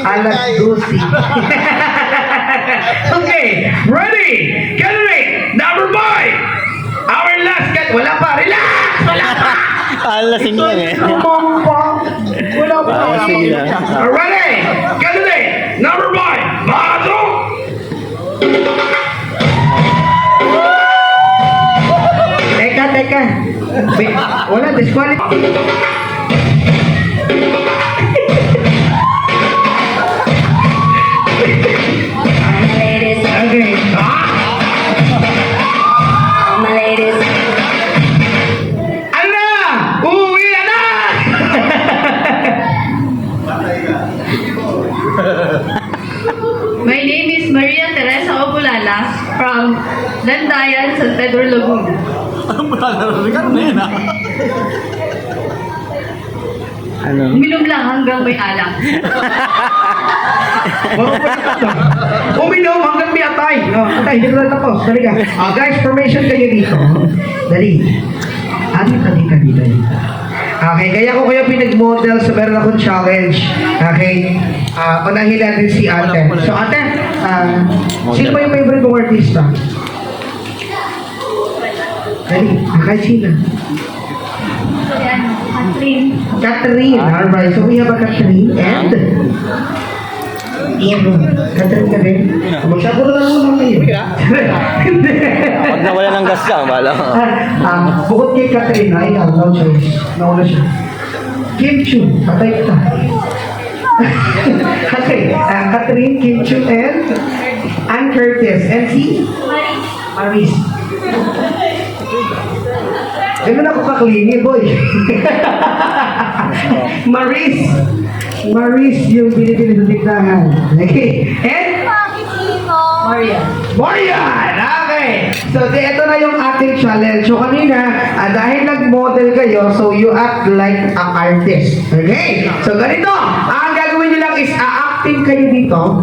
Alas 12. Okay, ready? Candidate number 5. Our last cat. Wala pa. Relax! Wala pa! Alasing lang eh. Wala pa. Alasing lang. Ready? Candidate number 5. Mato! Teka. Wala, disqualify. Okay. Ala! Uwi na! My name is Maria Teresa Opulala from Landayan, San Pedro, Laguna. Ano? Uminom lang hanggang may alak. Uminom hanggang may atay. Atay, hindi ko na tapos. Dali ka. Guys, formation kayo dito. Dali. Dali ka dito. Okay, kaya ko kayo pinag-model sa meron akong challenge. Okay. Unahin natin si ate. So ate, sino ba yung favorite mong artista? Dali, kahit sino. Catherine. Alright, so we have a Catherine and Catherine ka rin? Magsago na lang muna kayo. Pag nawala ng gas lang, bala. Bukod kay Catherine, ikaw, no choice. Nauna siya. Kim Chu, patay ka. Okay, Catherine, Kim Chu, and Ann Curtis. And si? Maris. Ganun ako kaklingi, boy. Maris yung binibili sa tiktahan. Okay. And? Marian! Okay. So, ito na yung ating challenge. So, kanina, dahil nag-model kayo, so you act like an artist. Okay? So, ganito. Ang gagawin nyo lang is acting kayo dito.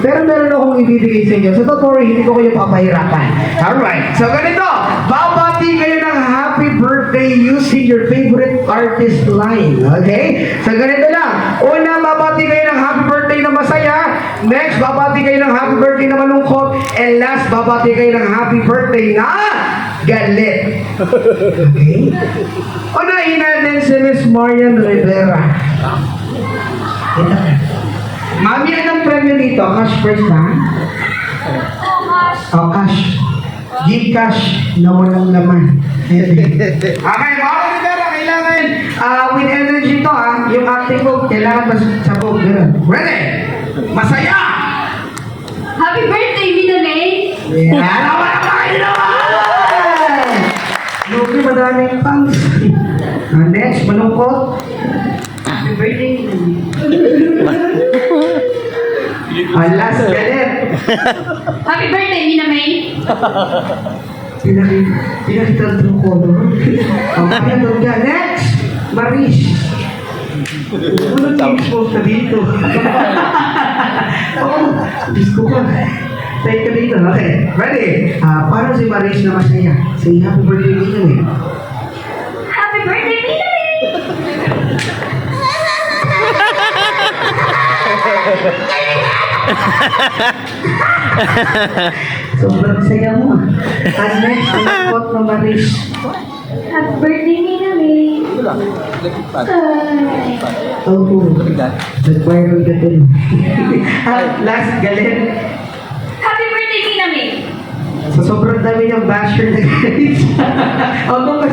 Pero meron akong ibibigay sa inyo. So, don't worry, hindi ko kayo papahirapan. Alright. So, ganito. Babati kayo ng happy birthday using your favorite artist line. Okay? So, ganito lang. Una, babati kayo ng happy birthday na masaya. Next, babati kayo ng happy birthday na malungkot. And last, babati kayo ng happy birthday na galit. Okay? Unahin natin si Miss Marian Rivera. Mami, anong premyo dito? Cash first na? Oh, cash. Give cash na walang laman. Okay, Mami Rivera, kailangan with energy to yung acting ko, kailangan masabog. Ready? Masaya! Happy birthday, Mina May! Yan, naman ang kayo naman! Lupi, madaming pants. Next, malungkot. Happy birthday, Mina May! Last, galit. Happy birthday, Mina May! Pinakita ng color. Okay, doon ka. Next, Maris. Ano tipos ka dito? Diyos ko pa. Take ka dito. Okay, ready? Paano si Maris na masaya? Say happy birthday dito eh. Happy birthday, Mina May! Sobrang saya mo ah. And next, ang kot ng Maris. Happy birthday, Mina May! Oh, nag-viral ka din. Last, galit. Happy birthday, Mina May! So, sobrang dami niyang basher na galit. Ako